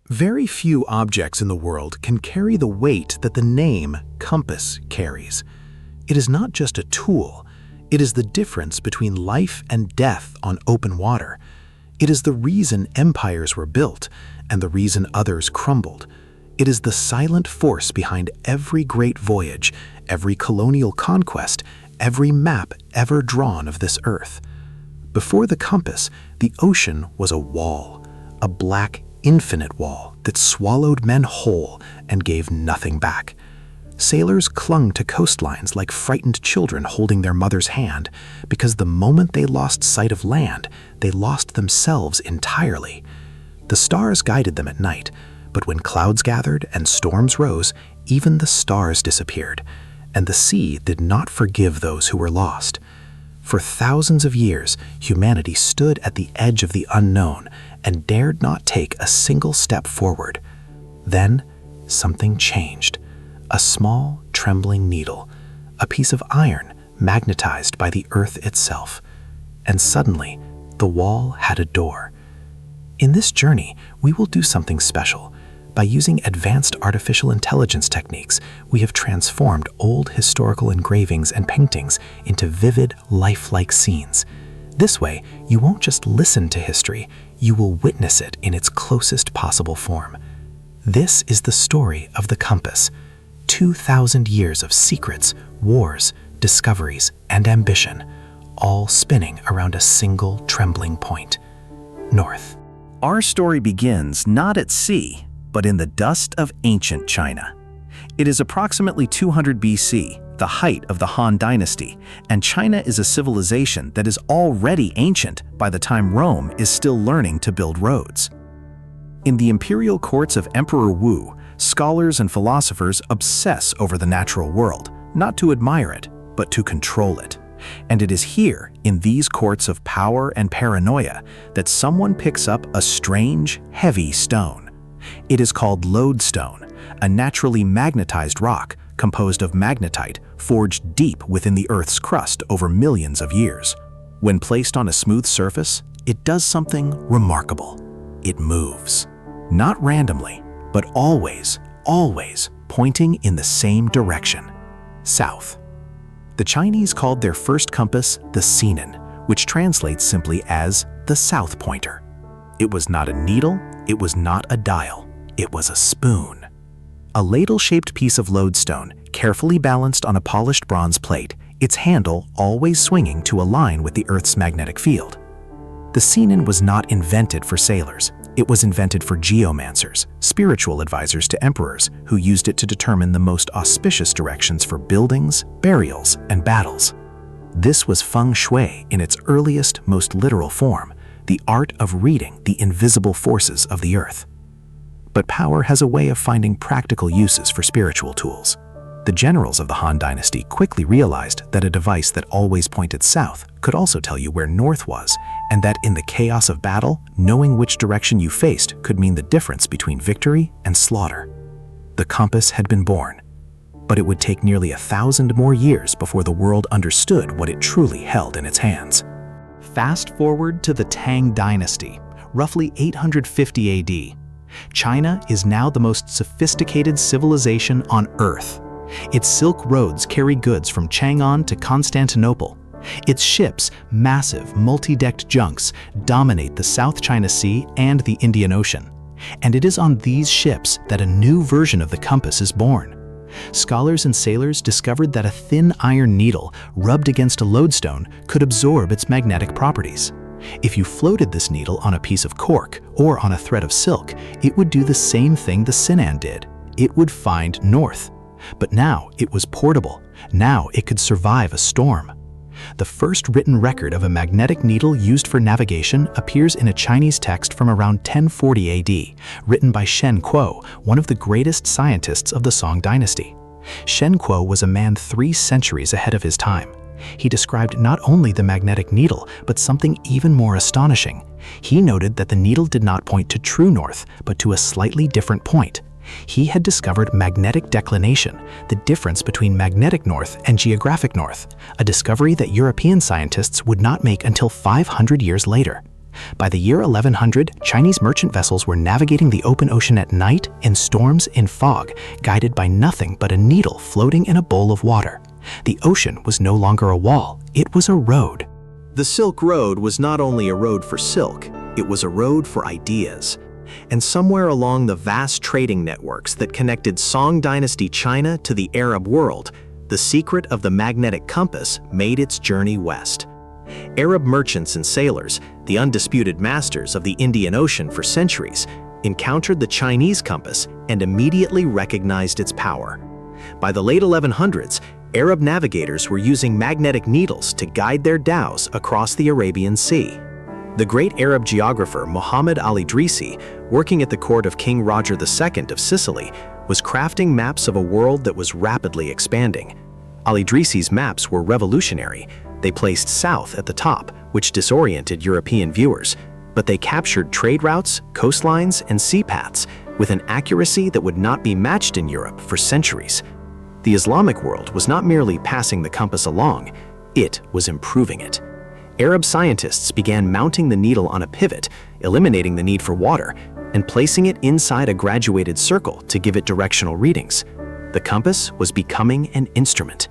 Very few objects in the world can carry the weight that the name compass carries. It is not just a tool, it is the difference between life and death on open water. It is the reason empires were built and the reason others crumbled. It is the silent force behind every great voyage, every colonial conquest, every map ever drawn of this earth. Before the compass, the ocean was a wall, a black, infinite wall that swallowed men whole and gave nothing back. Sailors clung to coastlines like frightened children holding their mother's hand, because the moment they lost sight of land, they lost themselves entirely. The stars guided them at night, but when clouds gathered and storms rose, even the stars disappeared, and the sea did not forgive those who were lost. For thousands of years, humanity stood at the edge of the unknown and dared not take a single step forward. Then, something changed. A small, trembling needle, a piece of iron magnetized by the earth itself. And suddenly, the wall had a door. In this journey, we will do something special. By using advanced artificial intelligence techniques, we have transformed old historical engravings and paintings into vivid, lifelike scenes. This way, you won't just listen to history, you will witness it in its closest possible form. This is the story of the compass. 2,000 years of secrets, wars, discoveries, and ambition, all spinning around a single trembling point: north. Our story begins not at sea, but in the dust of ancient China. It is approximately 200 BC, the height of the Han Dynasty, and China is a civilization that is already ancient by the time Rome is still learning to build roads. In the imperial courts of Emperor Wu, scholars and philosophers obsess over the natural world, not to admire it, but to control it. And it is here, in these courts of power and paranoia, that someone picks up a strange, heavy stone. It is called Lodestone, a naturally magnetized rock composed of magnetite forged deep within the Earth's crust over millions of years. When placed on a smooth surface, it does something remarkable. It moves. Not randomly, but always pointing in the same direction: south. The Chinese called their first compass the Sinan, which translates simply as the south pointer. It was not a needle, it was not a dial, it was a spoon. A ladle-shaped piece of lodestone, carefully balanced on a polished bronze plate, its handle always swinging to align with the Earth's magnetic field. The Sinan was not invented for sailors. It was invented for geomancers, spiritual advisors to emperors, who used it to determine the most auspicious directions for buildings, burials, and battles. This was feng shui in its earliest, most literal form, the art of reading the invisible forces of the earth. But power has a way of finding practical uses for spiritual tools. The generals of the Han Dynasty quickly realized that a device that always pointed south could also tell you where north was, and that in the chaos of battle, knowing which direction you faced could mean the difference between victory and slaughter. The compass had been born, but it would take nearly 1,000 more years before the world understood what it truly held in its hands. Fast forward to the Tang Dynasty, roughly 850 AD. China is now the most sophisticated civilization on Earth. Its silk roads carry goods from Chang'an to Constantinople. Its ships, massive, multi-decked junks, dominate the South China Sea and the Indian Ocean. And it is on these ships that a new version of the compass is born. Scholars and sailors discovered that a thin iron needle rubbed against a lodestone could absorb its magnetic properties. If you floated this needle on a piece of cork or on a thread of silk, it would do the same thing the Sinan did. It would find north. But now it was portable. Now it could survive a storm. The first written record of a magnetic needle used for navigation appears in a Chinese text from around 1040 AD, written by Shen Kuo, one of the greatest scientists of the Song dynasty. Shen Kuo was a man 3 centuries ahead of his time. He described not only the magnetic needle, but something even more astonishing. He noted that the needle did not point to true north, but to a slightly different point. He had discovered magnetic declination, the difference between magnetic north and geographic north, a discovery that European scientists would not make until 500 years later. By the year 1100, Chinese merchant vessels were navigating the open ocean at night, in storms, in fog, guided by nothing but a needle floating in a bowl of water. The ocean was no longer a wall, it was a road. The Silk Road was not only a road for silk, it was a road for ideas. And somewhere along the vast trading networks that connected Song Dynasty China to the Arab world, the secret of the magnetic compass made its journey west. Arab merchants and sailors, the undisputed masters of the Indian Ocean for centuries, encountered the Chinese compass and immediately recognized its power. By the late 1100s, Arab navigators were using magnetic needles to guide their dhows across the Arabian Sea. The great Arab geographer Muhammad al-Idrisi, working at the court of King Roger II of Sicily, was crafting maps of a world that was rapidly expanding. Al-Idrisi's maps were revolutionary. They placed south at the top, which disoriented European viewers, but they captured trade routes, coastlines, and sea paths with an accuracy that would not be matched in Europe for centuries. The Islamic world was not merely passing the compass along, it was improving it. Arab scientists began mounting the needle on a pivot, eliminating the need for water, and placing it inside a graduated circle to give it directional readings. The compass was becoming an instrument,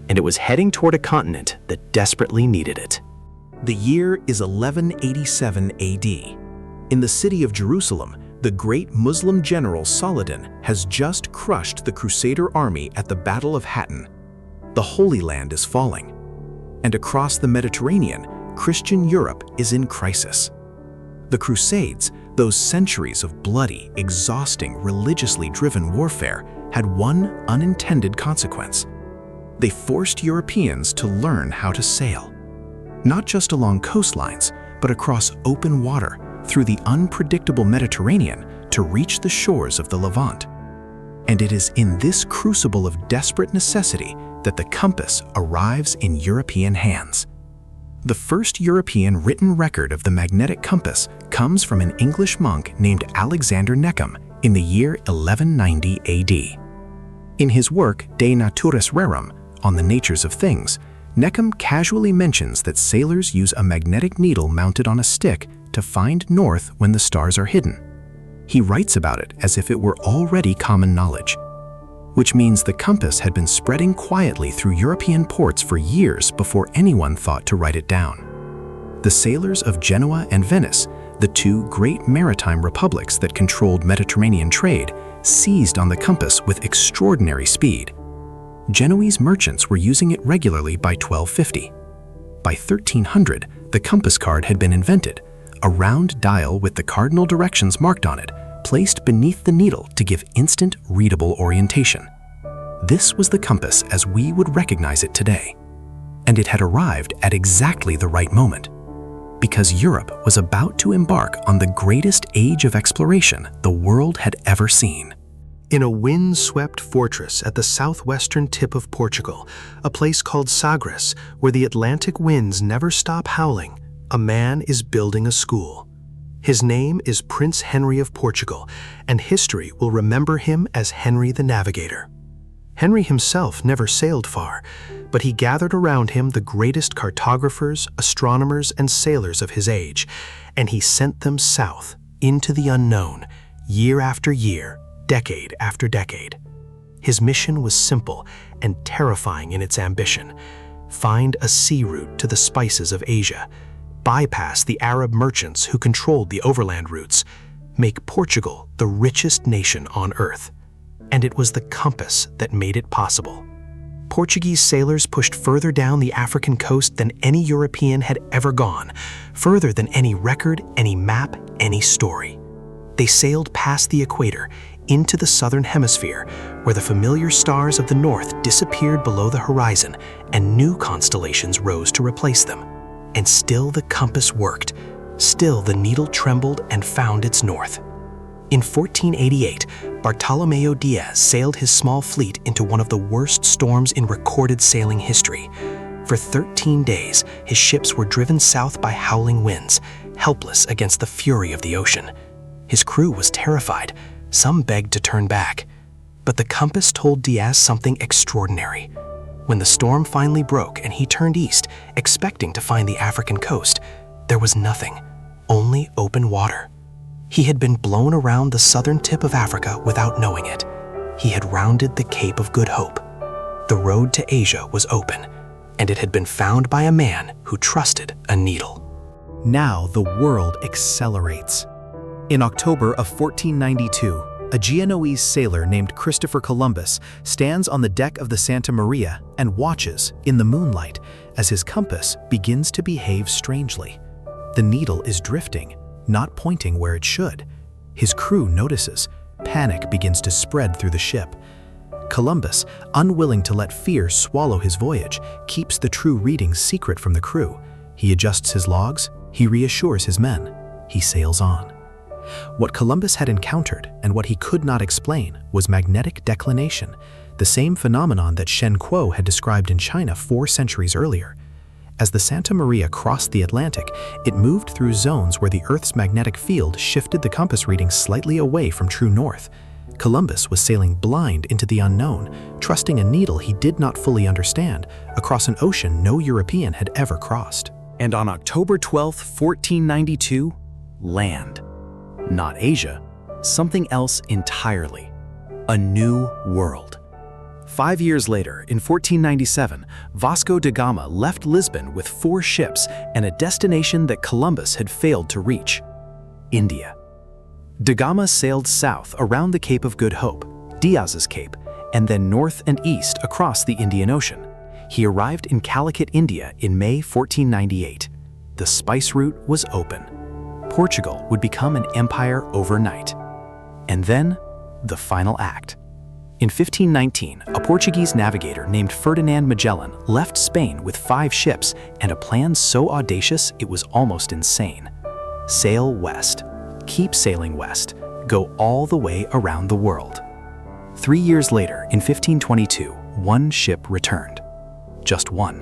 and it was heading toward a continent that desperately needed it. The year is 1187 AD. In the city of Jerusalem, the great Muslim general Saladin has just crushed the Crusader army at the Battle of Hattin. The Holy Land is falling. And across the Mediterranean, Christian Europe is in crisis. The Crusades, those centuries of bloody, exhausting, religiously driven warfare, had one unintended consequence. They forced Europeans to learn how to sail. Not just along coastlines, but across open water, through the unpredictable Mediterranean to reach the shores of the Levant. And it is in this crucible of desperate necessity that the compass arrives in European hands. The first European written record of the magnetic compass comes from an English monk named Alexander Neckham in the year 1190 AD. In his work De Naturis Rerum, on the natures of things, Neckham casually mentions that sailors use a magnetic needle mounted on a stick to find north when the stars are hidden. He writes about it as if it were already common knowledge, which means the compass had been spreading quietly through European ports for years before anyone thought to write it down. The sailors of Genoa and Venice, the two great maritime republics that controlled Mediterranean trade, seized on the compass with extraordinary speed. Genoese merchants were using it regularly by 1250. By 1300, the compass card had been invented, a round dial with the cardinal directions marked on it, placed beneath the needle to give instant, readable orientation. This was the compass as we would recognize it today. And it had arrived at exactly the right moment, because Europe was about to embark on the greatest age of exploration the world had ever seen. In a wind-swept fortress at the southwestern tip of Portugal, a place called Sagres, where the Atlantic winds never stop howling, a man is building a school. His name is Prince Henry of Portugal, and history will remember him as Henry the Navigator. Henry himself never sailed far, but he gathered around him the greatest cartographers, astronomers, and sailors of his age, and he sent them south, into the unknown, year after year, decade after decade. His mission was simple and terrifying in its ambition: find a sea route to the spices of Asia, bypass the Arab merchants who controlled the overland routes, make Portugal the richest nation on earth. And it was the compass that made it possible. Portuguese sailors pushed further down the African coast than any European had ever gone, further than any record, any map, any story. They sailed past the equator, into the southern hemisphere, where the familiar stars of the north disappeared below the horizon and new constellations rose to replace them. And still the compass worked. Still the needle trembled and found its north. In 1488, Bartolomeo Diaz sailed his small fleet into one of the worst storms in recorded sailing history. For 13 days, his ships were driven south by howling winds, helpless against the fury of the ocean. His crew was terrified. Some begged to turn back. But the compass told Diaz something extraordinary. When the storm finally broke and he turned east, expecting to find the African coast, there was nothing. only open water. He had been blown around the southern tip of Africa without knowing it. He had rounded the Cape of Good Hope. The road to Asia was open, and it had been found by a man who trusted a needle. Now the world accelerates. In October of 1492, a Genoese sailor named Christopher Columbus stands on the deck of the Santa Maria and watches, in the moonlight, as his compass begins to behave strangely. The needle is drifting, not pointing where it should. His crew notices. Panic begins to spread through the ship. Columbus, unwilling to let fear swallow his voyage, keeps the true readings secret from the crew. He adjusts his logs, he reassures his men. He sails on. What Columbus had encountered and what he could not explain was magnetic declination, the same phenomenon that Shen Kuo had described in China 4 centuries earlier. As the Santa Maria crossed the Atlantic, it moved through zones where the Earth's magnetic field shifted the compass reading slightly away from true north. Columbus was sailing blind into the unknown, trusting a needle he did not fully understand, across an ocean no European had ever crossed. And on October 12, 1492, land. Not Asia, something else entirely. A new world. 5 years later, in 1497, Vasco da Gama left Lisbon with 4 ships and a destination that Columbus had failed to reach: India. Da Gama sailed south around the Cape of Good Hope, Diaz's Cape, and then north and east across the Indian Ocean. He arrived in Calicut, India in May 1498. The spice route was open. Portugal would become an empire overnight. And then, the final act. In 1519, a Portuguese navigator named Ferdinand Magellan left Spain with 5 ships and a plan so audacious it was almost insane. Sail west. Keep sailing west. Go all the way around the world. 3 years later, in 1522, 1 ship returned. Just 1.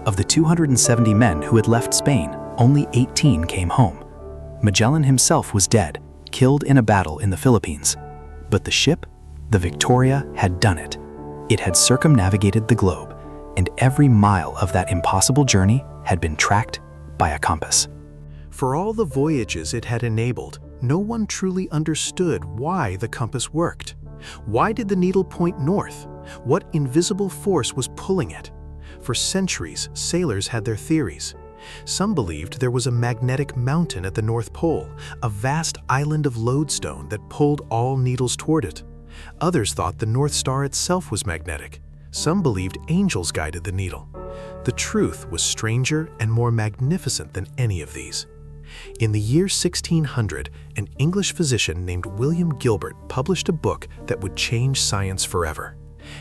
Of the 270 men who had left Spain, only 18 came home. Magellan himself was dead, killed in a battle in the Philippines. But the ship, the Victoria, had done it. It had circumnavigated the globe, and every mile of that impossible journey had been tracked by a compass. For all the voyages it had enabled, no one truly understood why the compass worked. Why did the needle point north? What invisible force was pulling it? For centuries, sailors had their theories. Some believed there was a magnetic mountain at the North Pole, a vast island of Lodestone that pulled all needles toward it. Others thought the North Star itself was magnetic. Some believed angels guided the needle. The truth was stranger and more magnificent than any of these. In the year 1600, an English physician named William Gilbert published a book that would change science forever.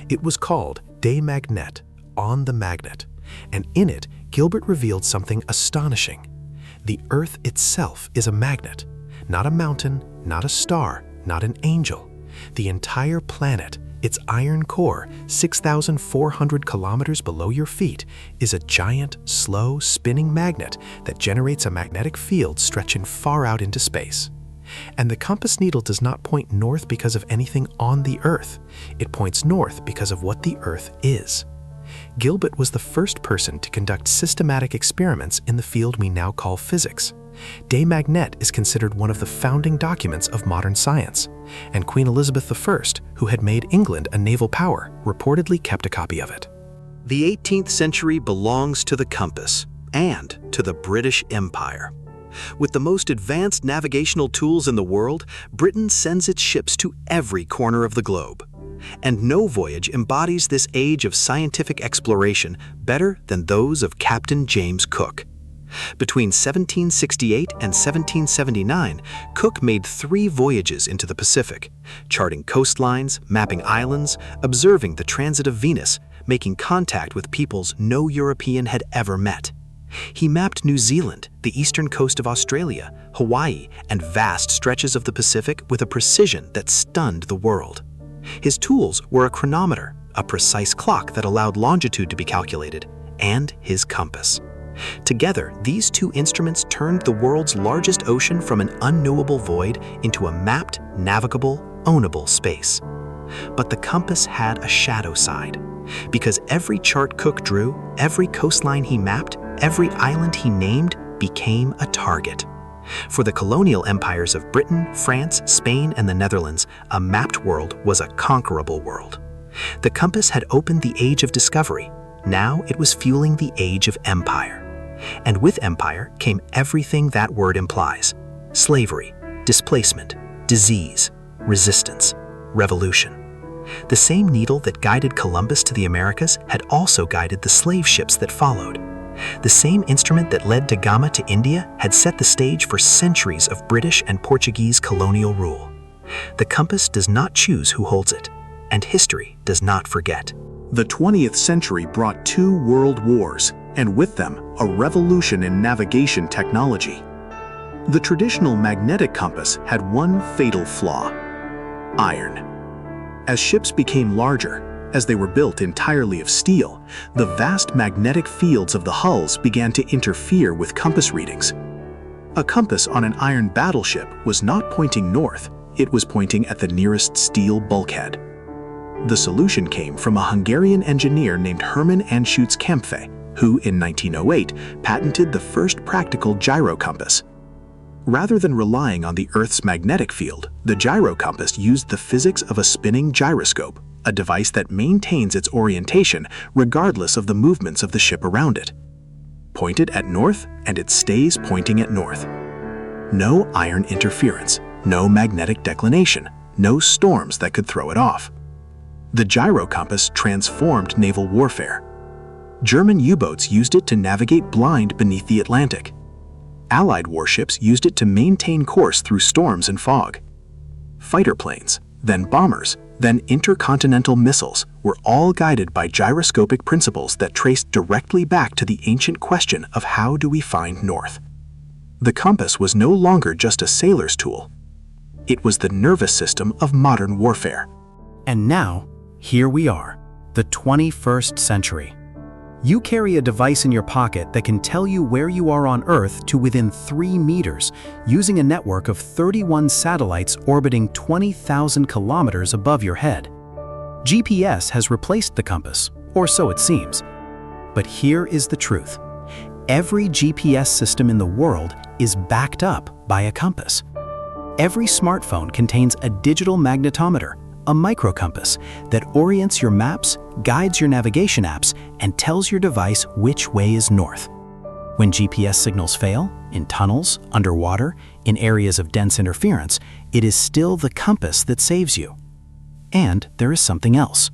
It was called De Magnet, On the Magnet, and in it, Gilbert revealed something astonishing. The Earth itself is a magnet, not a mountain, not a star, not an angel. The entire planet, its iron core, 6,400 kilometers below your feet, is a giant, slow, spinning magnet that generates a magnetic field stretching far out into space. And the compass needle does not point north because of anything on the Earth. It points north because of what the Earth is. Gilbert was the first person to conduct systematic experiments in the field we now call physics. De Magnet is considered one of the founding documents of modern science, and Queen Elizabeth I, who had made England a naval power, reportedly kept a copy of it. The 18th century belongs to the compass and to the British Empire. With the most advanced navigational tools in the world, Britain sends its ships to every corner of the globe. And no voyage embodies this age of scientific exploration better than those of Captain James Cook. Between 1768 and 1779, Cook made 3 voyages into the Pacific, charting coastlines, mapping islands, observing the transit of Venus, making contact with peoples no European had ever met. He mapped New Zealand, the eastern coast of Australia, Hawaii, and vast stretches of the Pacific with a precision that stunned the world. His tools were a chronometer, a precise clock that allowed longitude to be calculated, and his compass. Together, these 2 instruments turned the world's largest ocean from an unknowable void into a mapped, navigable, ownable space. But the compass had a shadow side, because every chart Cook drew, every coastline he mapped, every island he named became a target. For the colonial empires of Britain, France, Spain, and the Netherlands, a mapped world was a conquerable world. The compass had opened the age of discovery. Now it was fueling the age of empire. And with empire came everything that word implies: slavery, displacement, disease, resistance, revolution. The same needle that guided Columbus to the Americas had also guided the slave ships that followed. The same instrument that led to Gama to India had set the stage for centuries of British and Portuguese colonial rule. The compass does not choose who holds it, and history does not forget. The 20th century brought 2 world wars, and with them, a revolution in navigation technology. The traditional magnetic compass had one fatal flaw: iron. As ships became larger, as they were built entirely of steel, the vast magnetic fields of the hulls began to interfere with compass readings. A compass on an iron battleship was not pointing north, it was pointing at the nearest steel bulkhead. The solution came from a Hungarian engineer named Hermann Anschutz Kempfe, who in 1908 patented the first practical gyrocompass. Rather than relying on the Earth's magnetic field, the gyrocompass used the physics of a spinning gyroscope, a device that maintains its orientation regardless of the movements of the ship around it. Point it at north, and it stays pointing at north. No iron interference, no magnetic declination, no storms that could throw it off. The gyrocompass transformed naval warfare. German U-boats used it to navigate blind beneath the Atlantic. Allied warships used it to maintain course through storms and fog. Fighter planes, then bombers, then intercontinental missiles were all guided by gyroscopic principles that traced directly back to the ancient question of how do we find north. The compass was no longer just a sailor's tool. It was the nervous system of modern warfare. And now, here we are, the 21st century. You carry a device in your pocket that can tell you where you are on Earth to within 3 meters, using a network of 31 satellites orbiting 20,000 kilometers above your head. GPS has replaced the compass, or so it seems. But here is the truth. Every GPS system in the world is backed up by a compass. Every smartphone contains a digital magnetometer, a microcompass that orients your maps, guides your navigation apps, and tells your device which way is north. When GPS signals fail, in tunnels, underwater, in areas of dense interference, it is still the compass that saves you. And there is something else.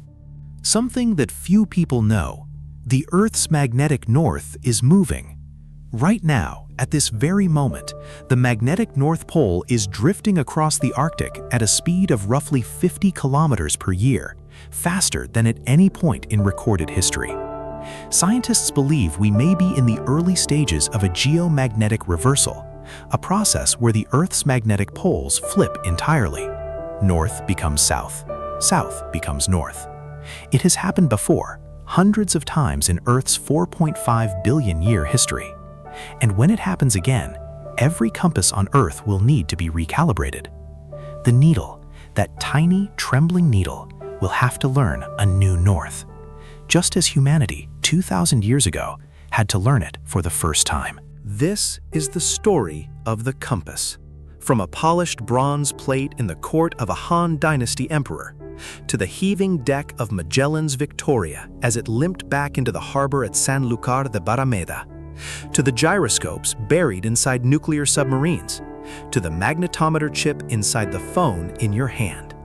Something that few people know. The Earth's magnetic north is moving. Right now, at this very moment, the magnetic North Pole is drifting across the Arctic at a speed of roughly 50 kilometers per year, faster than at any point in recorded history. Scientists believe we may be in the early stages of a geomagnetic reversal, a process where the Earth's magnetic poles flip entirely. North becomes south, south becomes north. It has happened before, hundreds of times in Earth's 4.5 billion year history. And when it happens again, every compass on Earth will need to be recalibrated. The needle, that tiny, trembling needle, will have to learn a new north, just as humanity 2,000 years ago had to learn it for the first time. This is the story of the compass. From a polished bronze plate in the court of a Han Dynasty emperor, to the heaving deck of Magellan's Victoria as it limped back into the harbor at Sanlúcar de Barrameda, to the gyroscopes buried inside nuclear submarines, to the magnetometer chip inside the phone in your hand.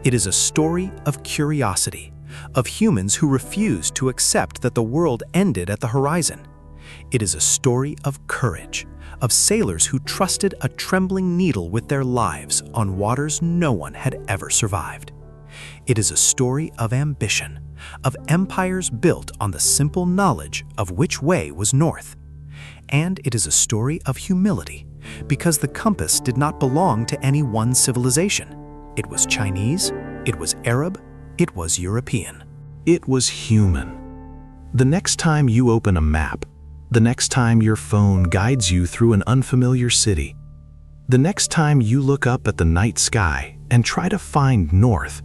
It is a story of curiosity, of humans who refused to accept that the world ended at the horizon. It is a story of courage, of sailors who trusted a trembling needle with their lives on waters no one had ever survived. It is a story of ambition, of empires built on the simple knowledge of which way was north. And it is a story of humility, because the compass did not belong to any one civilization. It was Chinese, it was Arab, it was European. It was human. The next time you open a map, the next time your phone guides you through an unfamiliar city, the next time you look up at the night sky and try to find north,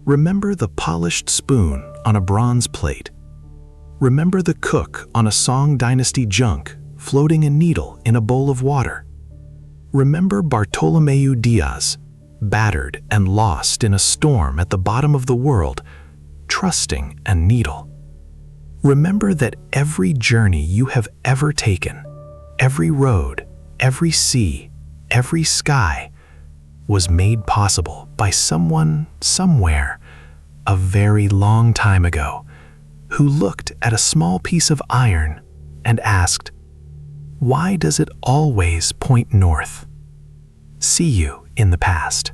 remember the polished spoon on a bronze plate. Remember the cook on a Song Dynasty junk floating a needle in a bowl of water. Remember Bartolomeu Diaz, battered and lost in a storm at the bottom of the world, trusting a needle. Remember that every journey you have ever taken, every road, every sea, every sky, was made possible by someone, somewhere, a very long time ago, who looked at a small piece of iron and asked, "Why does it always point north?" See you in the past.